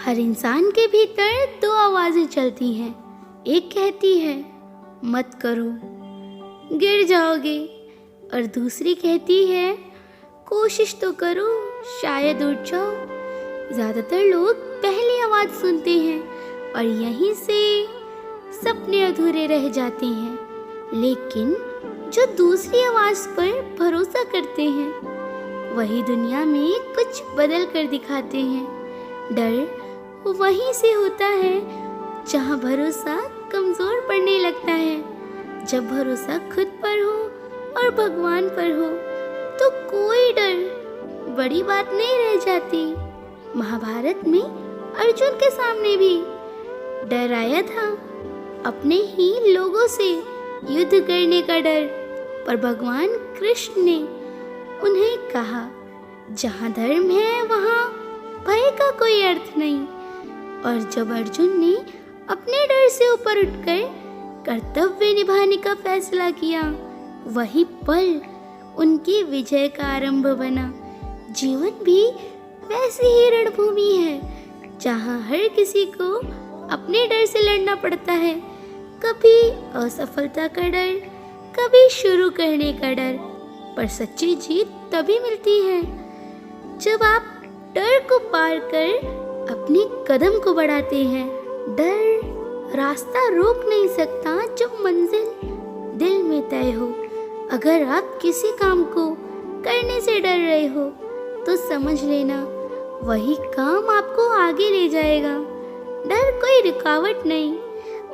हर इंसान के भीतर दो आवाजें चलती हैं। एक कहती है मत करो, गिर जाओगे, और दूसरी कहती है कोशिश तो करो, शायद उठ जाओ। ज़्यादातर लोग पहली आवाज़ सुनते हैं और यहीं से सपने अधूरे रह जाते हैं। लेकिन जो दूसरी आवाज़ पर भरोसा करते हैं वही दुनिया में कुछ बदल कर दिखाते हैं। डर वहीं से होता है जहाँ भरोसा कमज़ोर पड़ने लगता है। जब भरोसा खुद पर हो और भगवान पर हो तो कोई डर बड़ी बात नहीं रह जाती। महाभारत में अर्जुन के सामने भी डर आया था, अपने ही लोगों से युद्ध करने का डर, पर भगवान कृष्ण ने उन्हें कहा जहाँ धर्म है वहाँ भय का कोई अर्थ नहीं। और जब अर्जुन ने अपने डर से ऊपर उठकर कर्तव्य निभाने का फैसला किया, वही पल उनकी विजय का आरंभ बना। जीवन भी वैसी ही रणभूमि है जहाँ हर किसी को अपने डर से लड़ना पड़ता है। कभी असफलता का डर, कभी शुरू करने का डर, पर सच्ची जीत तभी मिलती है जब आप डर को पार कर अपने कदम को बढ़ाते हैं। डर रास्ता रोक नहीं सकता जब मंजिल दिल में तय हो। अगर आप किसी काम को करने से डर रहे हो तो समझ लेना वही काम आपको आगे ले जाएगा। डर कोई रुकावट नहीं,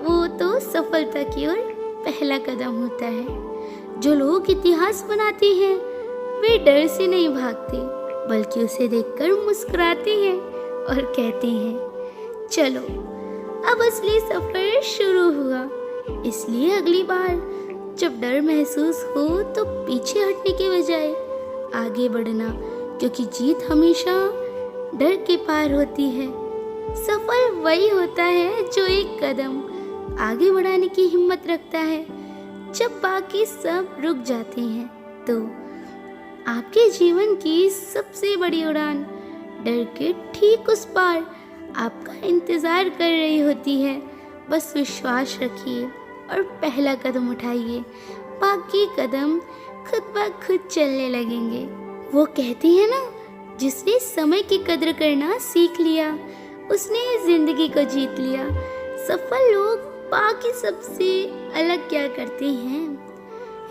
वो तो सफलता की ओर पहला कदम होता है। जो लोग इतिहास बनाते हैं वे डर से नहीं भागते, बल्कि उसे देखकर मुस्कुराते हैं और कहते हैं चलो अब असली सफर शुरू हुआ। इसलिए अगली बार जब डर महसूस हो तो पीछे हटने के बजाय आगे बढ़ना, क्योंकि जीत हमेशा डर के पार होती है। सफल वही होता है जो एक कदम आगे बढ़ाने की हिम्मत रखता है जब बाकी सब रुक जाते हैं। तो आपके जीवन की सबसे बड़ी उड़ान डर के ठीक उस पार आपका इंतजार कर रही होती है। बस विश्वास रखिए और पहला कदम उठाइए, बाकी कदम खुद ब खुद चलने लगेंगे। वो कहती है ना, जिसने समय की कद्र करना सीख लिया उसने जिंदगी को जीत लिया। सफल लोग बाकी सबसे अलग क्या करते हैं?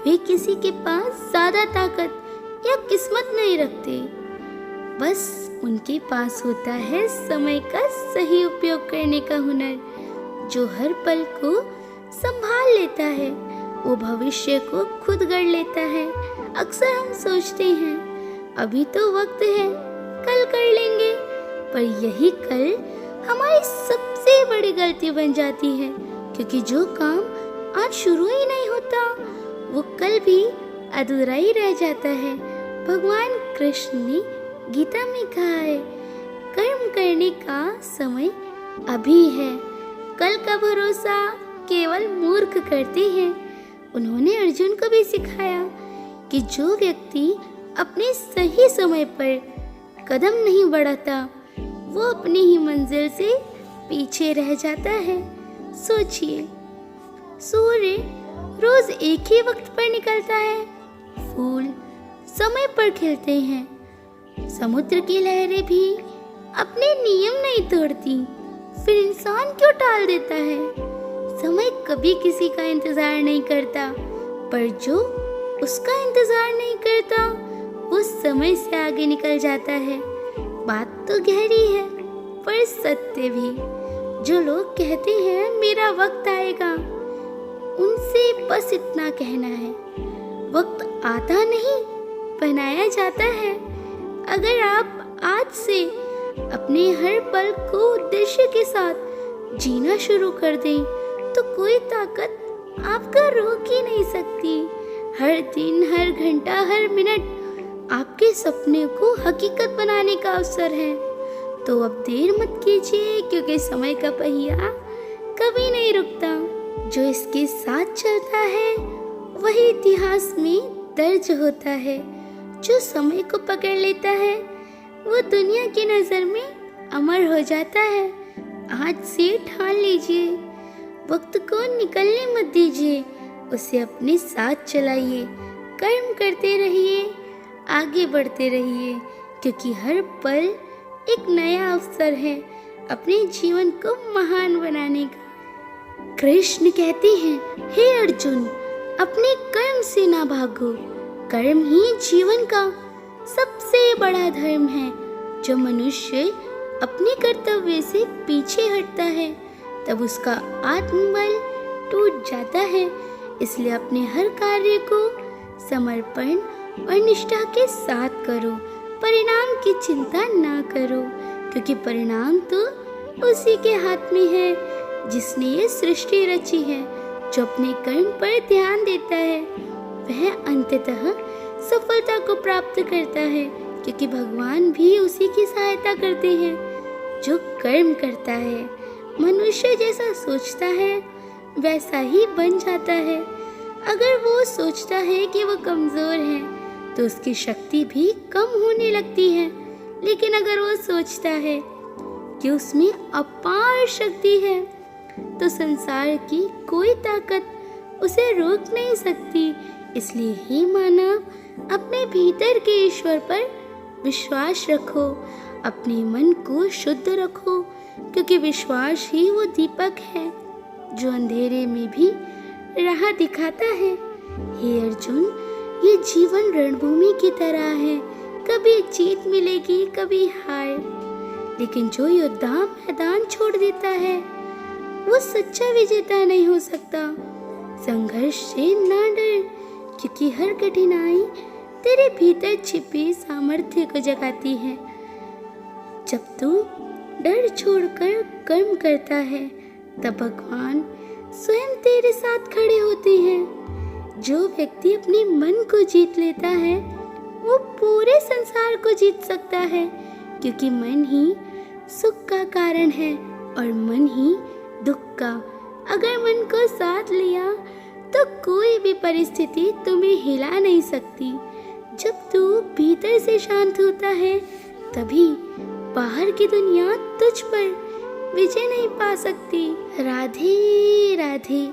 वे किसी के पास ज्यादा ताकत या किस्मत नहीं रखते, बस उनके पास होता है समय का सही उपयोग करने का हुनर। जो हर पल को संभाल लेता है वो भविष्य को खुद गढ़ लेता है। अक्सर हम सोचते हैं अभी तो वक्त है, कल कर लेंगे, पर यही कल हमारी सबसे बड़ी गलती बन जाती है, क्योंकि जो काम आज शुरू ही नहीं होता वो कल भी अधूरा ही रह जाता है। भगवान कृष्ण ने गीता में कहा है कर्म करने का समय अभी है, कल का भरोसा केवल मूर्ख करते हैं। उन्होंने अर्जुन को भी सिखाया कि जो व्यक्ति अपने सही समय पर कदम नहीं बढ़ाता वो अपनी ही मंजिल से पीछे रह जाता है। सोचिए, सूर्य रोज एक ही वक्त पर निकलता है, फूल समय पर खिलते हैं, समुद्र की लहरें भी अपने नियम नहीं तोड़ती, फिर इंसान क्यों टाल देता है? समय कभी किसी का इंतजार नहीं करता, पर जो उसका इंतजार नहीं करता वो समय से आगे निकल जाता है। बात तो गहरी है पर सत्य भी। जो लोग कहते हैं मेरा वक्त आएगा, उनसे बस इतना कहना है, वक्त आता नहीं बनाया जाता है। अगर आप आज से अपने हर पल को उद्देश्य के साथ जीना शुरू कर दें तो कोई ताकत आपका रोक ही नहीं सकती। हर दिन, हर घंटा, हर मिनट आपके सपने को हकीकत बनाने का अवसर है। तो अब देर मत कीजिए, क्योंकि समय का पहिया कभी नहीं रुकता। जो इसके साथ चलता है वही इतिहास में दर्ज होता है। जो समय को पकड़ लेता है वो दुनिया की नज़र में अमर हो जाता है। आज से ठान लीजिए, वक्त को निकलने मत दीजिए, उसे अपने साथ चलाइए, कर्म करते रहिए, आगे बढ़ते रहिए, क्योंकि हर पल एक नया अवसर है अपने जीवन को महान बनाने का। कृष्ण कहते हैं, हे अर्जुन, अपने कर्म से ना भागो, कर्म ही जीवन का सबसे बड़ा धर्म है। जो मनुष्य अपने कर्तव्य से पीछे हटता है तब उसका आत्मबल टूट जाता है। इसलिए अपने हर कार्य को समर्पण और निष्ठा के साथ करो, परिणाम की चिंता ना करो, क्योंकि परिणाम तो उसी के हाथ में है जिसने ये सृष्टि रची है। जो अपने कर्म पर ध्यान देता है वह अंततः सफलता को प्राप्त करता है, क्योंकि भगवान भी उसी की सहायता करते हैं जो कर्म करता है। मनुष्य जैसा सोचता है वैसा ही बन जाता है। अगर वो सोचता है कि वो कमजोर है तो उसकी शक्ति भी कम होने लगती है, लेकिन अगर वो सोचता है कि उसमें अपार शक्ति है तो संसार की कोई ताकत उसे रोक नहीं सकती। इसलिए हे मानव, अपने भीतर के ईश्वर पर विश्वास रखो, अपने मन को शुद्ध रखो, क्योंकि विश्वास ही वो दीपक है जो अंधेरे में भी राह दिखाता है। हे अर्जुन, ये जीवन रणभूमि की तरह है, कभी जीत मिलेगी कभी हार, लेकिन जो योद्धा मैदान छोड़ देता है वो सच्चा विजेता नहीं हो सकता। संघर्ष से ना डर, क्योंकि हर कठिनाई तेरे भीतर छिपे सामर्थ्य को जगाती है। जब तू डर छोड़कर कर्म करता है तब भगवान स्वयं तेरे साथ खड़े होते हैं। जो व्यक्ति अपने मन को जीत लेता है वो पूरे संसार को जीत सकता है, क्योंकि मन ही सुख का कारण है और मन ही दुख का। अगर मन को साथ लिया तो कोई भी परिस्थिति तुम्हें हिला नहीं सकती। जब तू भीतर से शांत होता है तभी बाहर की दुनिया तुझ पर विजय नहीं पा सकती। राधे राधे।